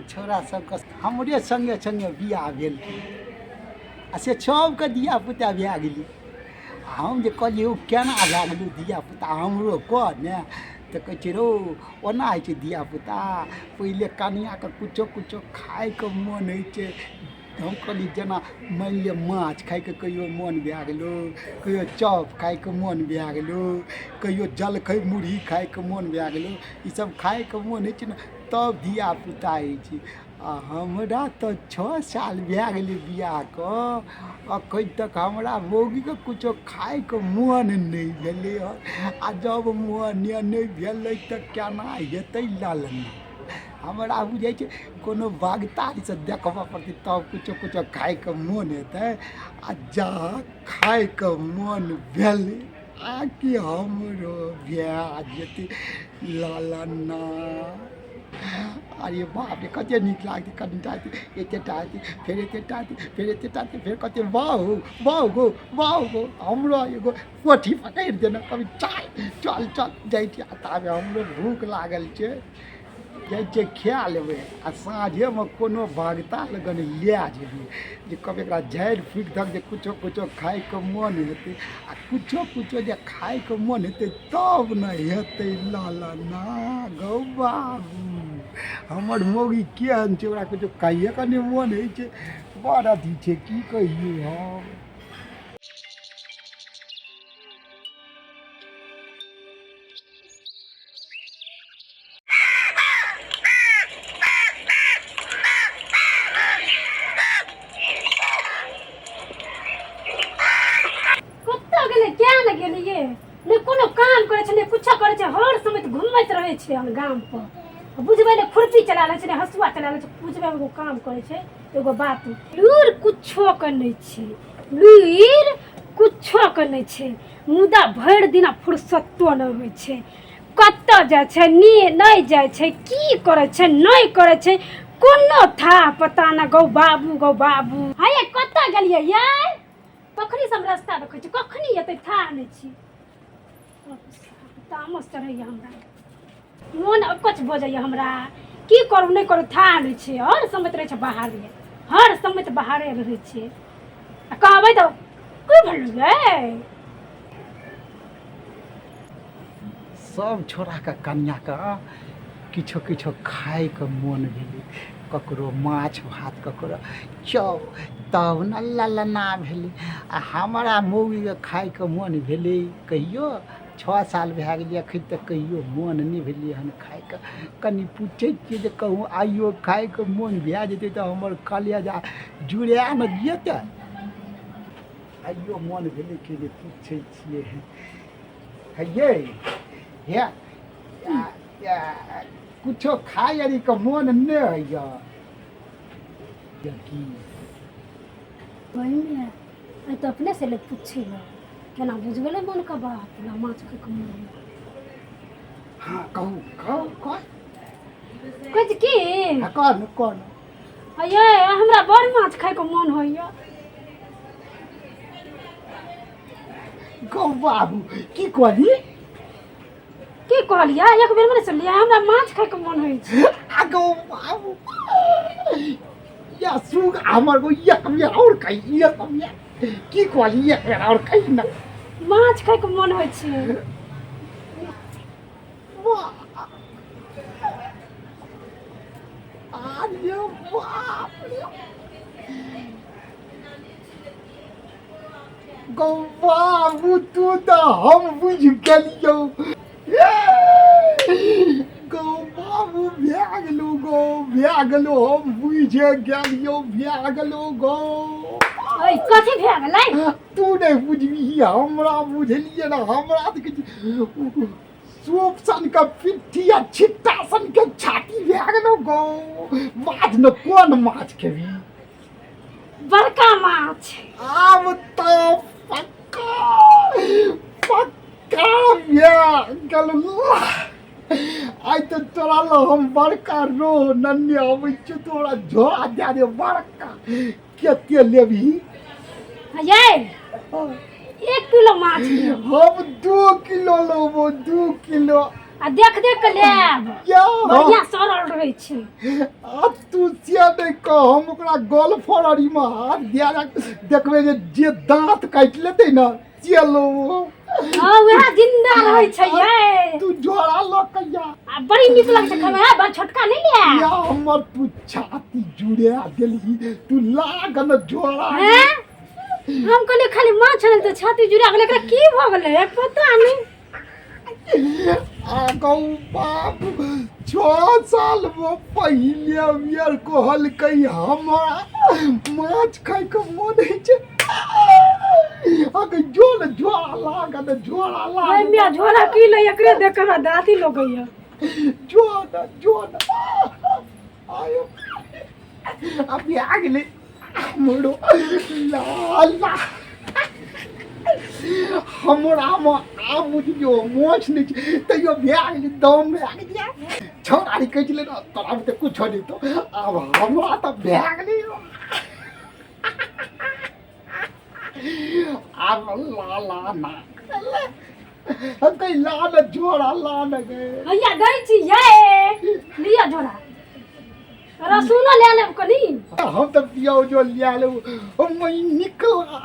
छोरा सबके हमरे संगे संगे बियाह भेल आ से सबके धियापुता भए गेलै। हम जे कहलिए केना भए गेलौ धियापुता हमरो कह ने तऽ कहै छै रौ ओना होइ छै धियापुता पहिले कनियाके किछो किछो खाइके मोन होइ छै। हम कहली जेना मानि लिअ माछ खाइके कहियो मोन भए गेलो, कहियो चॉप खाइके मोन भए गेलो, कहियो जलखै मुरही खाइके मोन भए गेलो, ईसब खाइके मोन होइ छै ने तब धियापुता होइ छै। आ हमरा तऽ 6 साल भए गेलै बियाहके एखन तक हमरा मौगीके किछो खाइके मोन नहि भेलै हँ। आ जब मोन नहि भेलै तऽ केना हेतै लालना। हमरा बुझै छै कोनो बागतारीसँ देखबऽ पड़तै तब किछो किछो खाइके मोन हेतै। आ जहाँ खाइके मोन भेलै आकि हमरो भए जेतै लालना। अरे बाप रे कतेक नीक लागतै कनिटा एतेटा हेतै फेर एतेटा हेतै फेर एतेटा हेतै फेर कहतै बाउ बाउ गो बाउ गो हमरो एगो पोठी पकड़ि देना कभी चल चल जाइ छै। ताबे हमरो भूख लागल छै जाइ छै खा लेबै आ साँझेमे कोनो बागता लगन लए जेबै जे कहबै एकरा झाड़ि फूकि दक जे किछो किछो खाइके मोन हेतै। आ किछो किछो जे खाइके मोन हेतै तब ने हेतै लालना गौ बाबू। हमर मौगी केहन छै ओकरा किछो खाइएके नहि मोन होइ छै बड़ अथी छै की कहियै हम। कोनो काम करे छै कुछ करे छै हर समय घूमैत रहे छै हम गाम पर बुझबे ने खुरपी चला ले छै हसुआ चला ले छै बुझबे एगो काम करे छै एगो बात लूर कुछो के नहीं छै लूर कुछो के नहीं छै मुदा भरि दिना फुर्सतो नहीं होइ छै कत जाय छै नहीं जाय छै की करे छै नहीं करे छै कोनो था पता ना गौ बाबू हाय कत गेलियै ये कखनी सब रास्ता देखै छी कखनी एतै था नहीं छी तामस चढ़ैया हमरा मोन अकच भऽ जाइए हमरा की करू नहीं करू था नहीं छै हर समय रहै छै बाहरे हर समय बाहरे रहै छै आ कहबै तऽ की भेलै सब छोराके कनियाके किछो किछो खाइके मोन भेलै ककरो माछ भात ककरो चाउ तब ने ललना भेलै। आ हमरा मौगीके खाइके मोन भेलै कहियो 6 साल भए गेलै एखन तक कहियो मोन नहि भेलै हन खाइके। कनि पूछै छियै जे कहूँ आइयो खाइके मोन भए जेतै तऽ हमर कलेजा जुड़ा ने जेतै। आइयो मोन भेलै कि जे पूछै छियै हे कुछो खाइ आरिके मोन नहि होइए की तो अपने से लोग पूछे केना बुझबे मन का बात ना माछ के मन हाँ कहू कहू कुछ की कौन ये हमरा बड़ माछ खाय के मन होइया गौ बाबू की कहलिए एक बेर में चलिए हमरा माछ खाय के मन होइ छै आ गौ बाबू या सुग हमर को एक बेर और कही एक बेर की कहलिए एक बेर और कही ना माछ खाय के मन होइ छै अरे बाप रे गौ बाबू तू तो हम बुझ गेलियो गौ बाबू भए गेलो हम बुझ गेलियो भए गेलो गौ कथी भए गेलै तू नहीं बुझबी हमरा बुझलिए ना हमरा सूप सन के पिट्ठी आ छिट्टा सन के छाती भए गेलो गौ माछ न कोन माछ खेबी बड़का माछ आब तो पक्का गेलो आई तो तोरा लो हम बड़का रो नन्ने अबै छ तोरा झोरा दे दे बड़का केते लेबी ये 1 किलो माछ हम 2 किलो लेबो 2 किलो आ देख देख के लेब या बढ़िया सरल रहै छै। आ तू से नहीं कह हम ओकरा गोल फरड़ी में हाथ दिया देखबे जे दांत काट लेते ना चलो हां वह जिंदा रहै छै ये। तू जोड़ा ल कहिया आ बड़ी नीक लगे छै खाए में, बड़ छोटका नहीं ले या हमर तू छाती जुड़े देली तू लागन जोड़ा हैं। हम कहले खाली माछ छन त छाती जुड़ा गेलै, एकरा की भ गेलै पता नहीं। आगौ बाप 6 साल वो पहले मेर को हल कई हमारा माछ खाई के मन है छे। आगे जोड़ा लागा मिया झोला की ले एकरे देख के हमरा दांती लगैया। जोड़ा आयो अभी आ गेले मोड़ो ला हमरा में आ बुझियो मोछ नहीं तैयो भए गेलै दम में आ गेलै छोड़ा कह छलै ना तोरा में त कुछ नहीं तो अब हमरा त भए गेलै अब ला ना कहीं ला जोड़ा ला न गए भैया दै छी ये लिया झोला रसूना ले लेब कनी। हम तो पियो जो लिया ले मैं निकला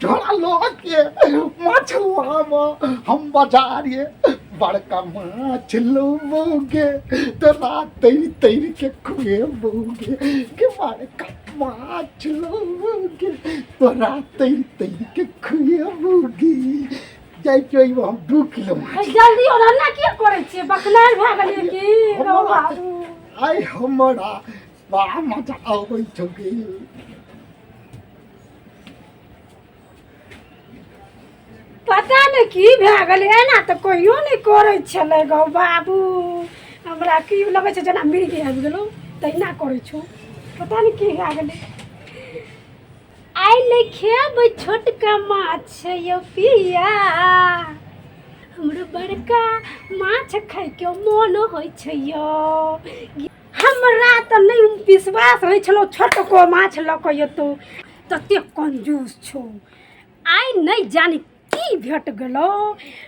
झोला लो के माछ लावा हम बाजार ये बड़का माछ लोगे तो रात तैर के खुएबोगे के बड़का माछ लोगे तो रात तैर के खुएबोगे जाई जोई हम 2 किलो माछ जल्दी और ना की करे छी बकनार भ गेलै की रो बाबू। आई हमरा बड़ा मजा आबै छौके पता नहीं की भए गेलै एना त कहियो नहीं करे छलै गौ बाबू। हमरा की लगे छै जना मिर्गी आबि गेलो तहिना करे छौ, पता नहीं की भए गेलै। आई ले खेबै छोटका माछ यो पिया, हमरो बड़का माछ खाय के मन होय छै यो। हमरा त नहीं विश्वास होय छलो छोटको माछ ल के एतो तते कंजूस छौ। आई नहीं जानी की भेट गेलो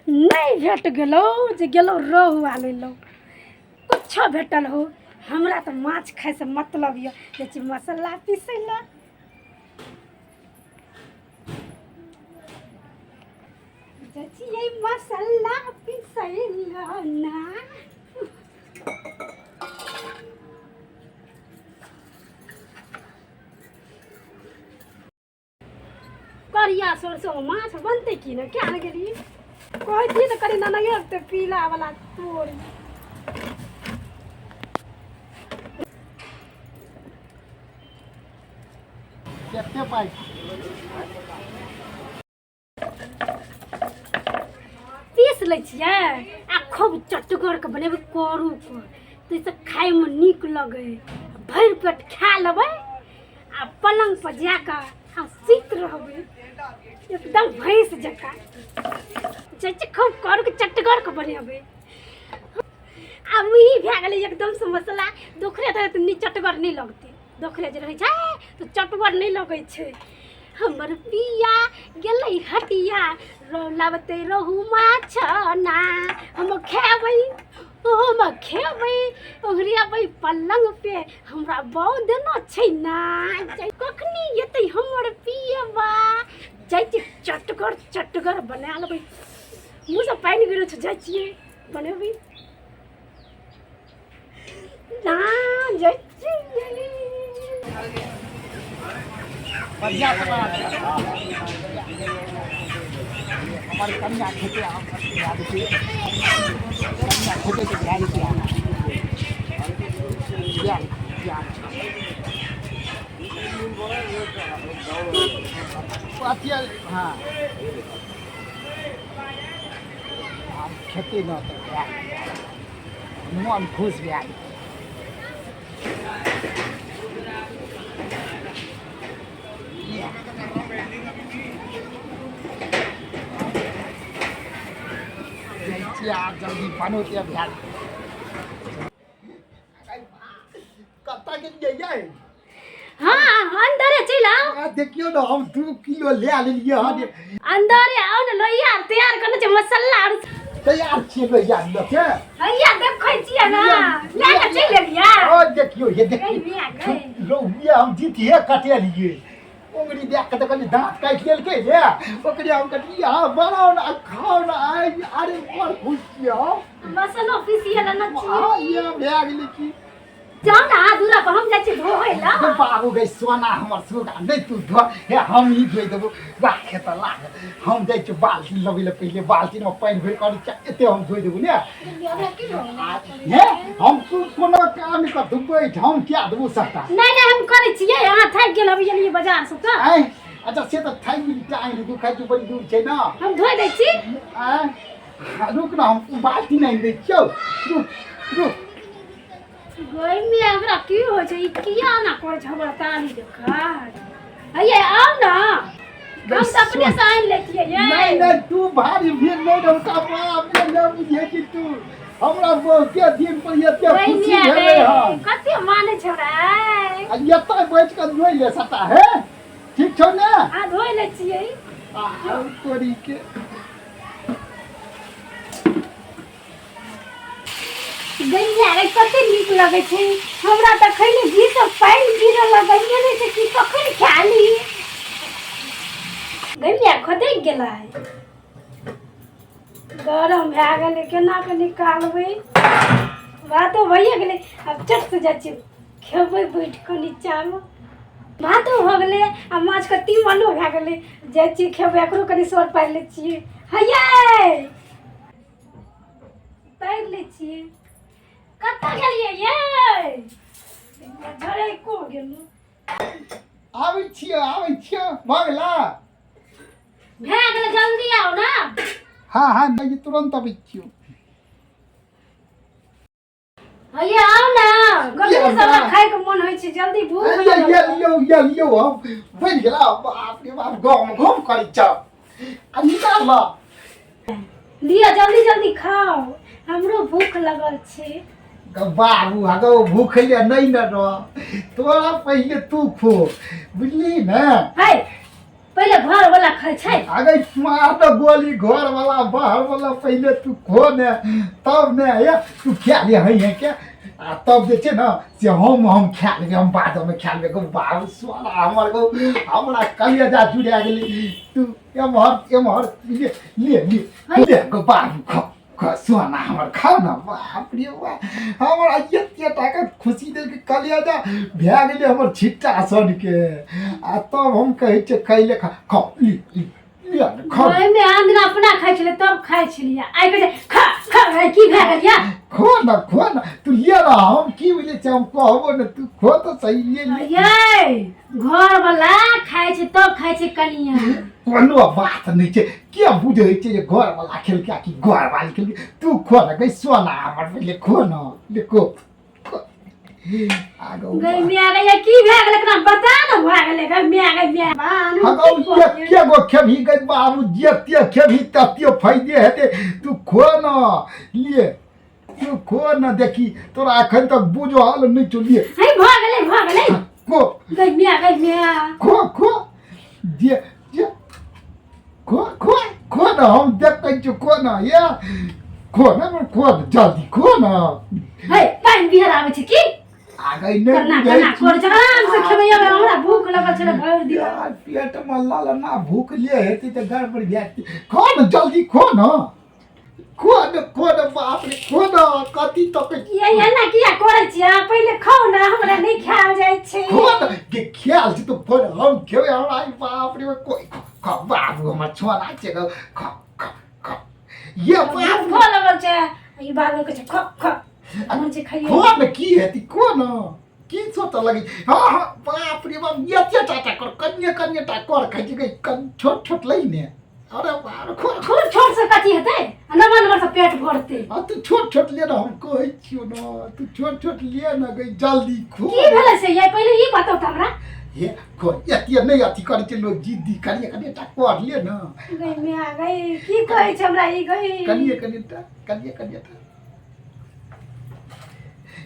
नहीं भेट गेलो जे गेलो रोहु आनै लो कुछ भेटल हो। हमरा त माछ खाय से मतलब ये जे मसाला पीसैला ये मसाला पीसैला ना करिया सरसों माछ बनते की ना क्या लगे रही कोई चीज करी ना लगे तो पीला वाला तोड़ केते पाई पीस लै छियै आ खूब चटगर के बनेबै करू के तैसे खाय में नीक लगे भरि पेट खा लेबै आ पलंग पर जाकर हम सुत रहबै एकदम भैंस जका जैसे खूब करू के चटगर के बनेबै। आ मिही भए गेलै एकदम से मसला दोखरे धरे तऽ चटगर नहीं लगते, दोखरे जे रहै छै तो चटगर नहीं लगे छै। हमर पिया गेलै हटिया लाबते रहू माछ ना हम खेबै हम खेबै ओहरियाबै पलंग पे हमरा बहु देना छै ना कखनी एतै हमर पियबा जाइ चटगर बना लेबै। मुँह से पानि गिरै छै जाइ छियै बनेबै ना जाइ छियै बढ़िया हमारे कन्या खेते आम याद से कन्या खेते के ध्यान से आना हाँ आम खेते न तो मन खुश गया जल्दी बनो ते अभियान कत्ता के जाइए हाँ अंदर चल आओ देखियो ना हम 2 किलो ले आ लिए हां अंदर आओ ना लोइया तैयार करने छै मसाला तैयार छियै गई जान लो के हैया देखै छियै ना ले के चल लिया ओ देखियो ये गई देखियो मिया गई लो ये हम जीतिए कटे लिए ओंगरी देख के तो कनी दांत काट लेल के रे ओकरे हम कटिया बनाओ ना खाओ ना आई अरे पर खुशिया मसन ऑफिसियल ना हां छी ये भए गेलै की जाओ ना दूरा पर हम जाइ छी धोय ला बाबू गई सोना हमर सुगा नहीं तू धो हे हम ही धोइ देबो राखे त लाग हम जाइ छी बाल्टी लबैले पहिले बाल्टी में पानी भरि कर एते हम धोइ देबो ने हे हम कोनो काम नहीं कर बैठ हम क्या देबो सकता नहीं हम करै छियै अहाँ थाक गेल अभी एलियै बाजार से त आय अच्छा से त थाइ मिली टाइम दु खाइ बड़ी दूर छै ना हम धोइ दै छी आय रुक ना हम बाल्टी नहीं दै छियौ रुक गई में हमरा की हो छै ई किया ना करे छै हमरा ताली देखा हैया आओ ना हम त अपने से आइन लेतियै ये नहीं तू भारी भीड़ नहीं रहू का बाप रे ना बुझे कि तू हमरा के दिन पर एते खुशी भेलै हन कते माने छोरा आ एतै बैठ के धोइ ले सता है ठीक छौ ने आ धोइ ले छियै आ तोरी के गैया रे कते नीक लगे छै हमरा त खैले घी सब पानी गिर लगैले नै छै कि कखन खाली गैया खदे गेलै गरम भए गेलै केना के निकालबै भातो भइए गेलै अब चट से जाइ छी खेबै बैठ के नीचा में भातो हो गेलै आ माछ के तीमनो भए गेलै जाइ छी खेबै एकरो कनि सोर पारि लै छियै हैये तारि लै छियै कत्ता गेलियै ये झरे को गेलु आबै छियै भगला भए गेलै जल्दी आओ ना हाँ मैं तुरंत आबै छियौ हैया आओ ना गली सब खाए के मन होय छै जल्दी भूख लियो हम बैठ गेला बाप रे बाप घम करै छ आ निकाल लिया जल्दी खाओ हमरो भूख लगल छै बाबू अगो भूखले नहीं न रह तोरा पहले तू खो बुझली ना है पहले घर वाला खाय छै अगे मार तो गोली घर वाला बाहर वाला पहले तू खो ने तब ने ये तू खा ले है के आ तब जे छै ना से हम खा लेबे हम बाद में खा लेबे बाबू सोना हमर को हमरा कलेजा जुड़ा गेली तू एमहर ले को बाबू खो सोना हमर खाओ ना बाप रे बाप हमरा एते टाका खुशी दे के कलेजा भए गेलै हमर छिट्टा सन के आ तब हम कहै छै खैले खा खा में आंधरा अपना खाय छले तब खाय छलिया आइ कहै खा की भए गेल या खो ना तू ले ना हम की बोले छै हम कहबो ना तू खो तो सही ले ये घर वाला खाय छै तब खाय छै कनिया कोनो बात नहीं छै के बुझै छै जे घर वाला खेल के कि घर वाली खेल तू खो ना गई सोना हमर पहले खो ना देखो आगो गई मिया गई की भए गेल एकरा बता न भए गेल गई मिया हगो के गो खेभी गई बाबू जेते खेभी तते फायदे हेते तू खो ना लिए तू खो ना देखी तोरा अखन तक बुझल नहीं चलिए है भए गेलै खो गई मिया खो जे खो ना हम देखै छी खो ना ये खो ना जल्दी खो ना है पानी बिहार आबै छै की आगे नहीं करना कर आराम से खेबै हमरा भूख लगल छै भर दियो पेट में लालना भूख ले हेती त गड़बड़ जाती खो ना जल्दी खो ना बाप रे खो ना कथी तक ये ना किया करै छी पहिले खाओ ना हमरा नहीं खाओ जाय छै खो ना के ख्याल छै तो फोन हम खेबै हमरा बाप रे कोई खो बाबू हमर छोरा छै खो ये बाप खो लगल छै ई बाबू के खो मन से खाइए खो ना की हेती खो ना की सोच लगी हां बाप रे बाप ये टाटा कर कन्या टा कर खाइ छै छोट लइने अरे बाप खो छोट से कथी हेतै नमन से पेट भरते आ तू छोट ले ना हम कहै छियो ना तू छोट ले ना गई जल्दी खो की भेलै से ये पहिले ई बताओ त हमरा ये खो ये नहीं अथी करे छै लोग जिद्दी कन्या टा कर ले ना गई मिया गई की कहै छै हमरा ई गई कन्या टा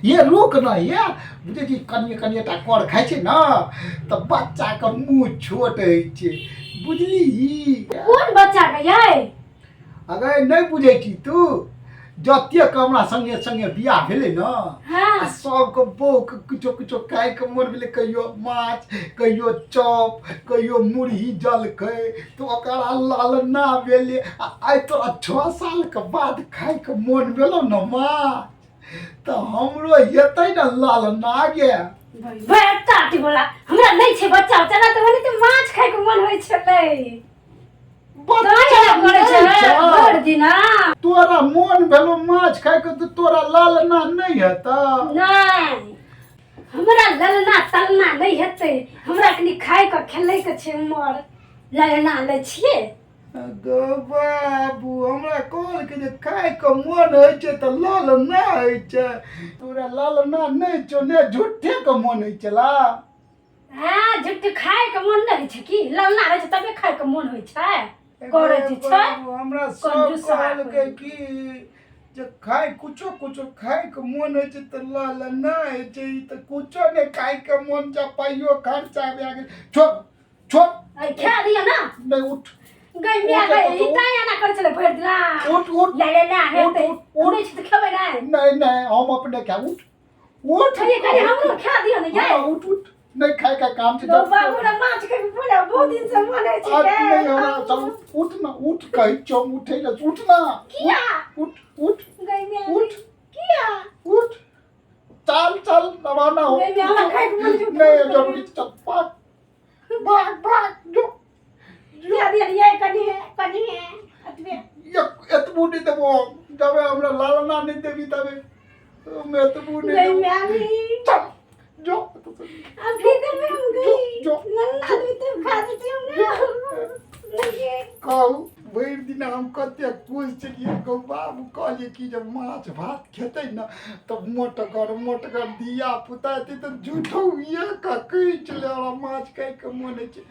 ये रुक ना ये बुझे कि कन्या टा कर खाइ छै ना त बच्चा के मुंह छोट है छै बुझली कोन बच्चा के ये अगर नहीं बुझे छी तू जतेक हमरा संगे संगे बियाह भेलै न हाँ। सबके बहु किछो किछो खाए के मोन भेलै कहियो माछ कहियो चॉप कहियो मुरही जलखै तो ओकरा लालना भेलै आइ तोरा 6 साल के बाद खाए के मोन भेलो न माछ तो हमरो हेतै न लालना गे टाटी बोला हमरा नहीं छे बच्चा चला तो ओने माछ खाए के मन होय छलै तोरा मोन भेलो माछ खाए के तो तोरा लालना नहीं हेता नहीं हमरा लालना तलना नहीं हेतै हमरा कनी खाए के खेलै के छै उमर लालना ले छिए गो बाबू हमरा कहल के जे खाए के मन होय छै त लालना होय छै तोरा लालना नहीं छौ ने झूठे के मन होय छला हां झूठ खाए के मन नहीं छै की लालना होय छै तबे खाए के मन होय छै करे छै हमरा सब कहल के की जे खाए कुछो कुछो खाए के मन होय छै त लालना होय छै त कुछो ने खाए के मन जा पाइयो खर्चा भए गेल छोड़ छोड़ आई खा दिया ना नहीं उठ गई मिया गई ई काया ना कर चले भर दिना उठ उठ लालना हेतै उठ त खेबै ना नहीं नहीं हम अपने क्या उठ उठ ये करे हमरो खा दिया ना ये उठ उठ नहीं खाए का काम छै तो बाबू रे माछ के बोला बहुत दिन से मन है छै नहीं हमरा चल उठ ना उठ कहि चम उठे ना उठ ना किया उठ उठ गई मिया उठ किया उठ चल चल रवाना हो गई मिया खाए के मन नहीं जरूरी चल भाग भाग भाग जो दिया दिया ये कनी है अतबे ये एतबू नहीं देबो जब हमरा लालना नहीं देबी तबे मैं एतबू नहीं गई मिया चल जो अब भीतर में हम गई जो नल्ला भी तो खा देती हम लगे कहू भरि दिन हम कते खुश छलियै गौ बाबू कहलियै कि जब माछ भात खेतै न तब मोटगर दिया पुता हेतै तऽ झूठो ये का कहै छलै हमरा माछ खाय के मोन होइ छै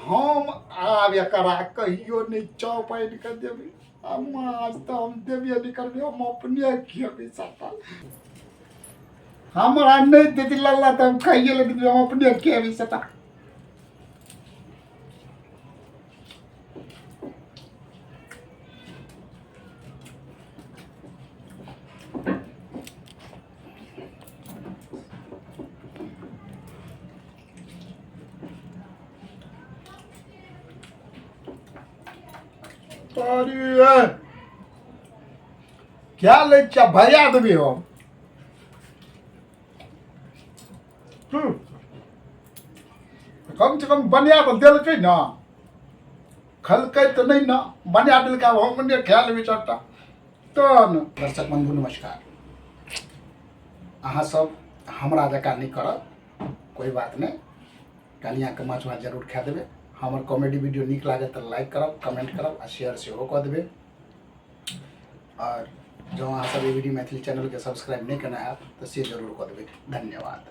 हम आब एकरा कहियो नहि चौप आनि कऽ देबै आ माछ तऽ हम देबे नहि करबै हम अपने खेबै सकल हमरा नहीं देती लल्ला तो हम खाइए लेकिन हम अपने के भी सता अरे क्या ले भैया देवी हो कम से कम बनिया तो दिलकै न खलकै तो नहीं न बनिया दिलकै अब हम ने ख्याल विचारता तो न दर्शक बंधु नमस्कार अहाँ सब हमरा जका नहीं करब कोई बात नहीं कलिया के माछ भात जरूर खा देबे हमर कॉमेडी वीडियो निक लागे तो लाइक करब कमेंट करब आ शेयर सेहो कऽ देबे और जो अहाँ सब वीडियो मैथिली चैनल के सब्सक्राइब नहीं करना है तो से जरूर कऽ देबे धन्यवाद।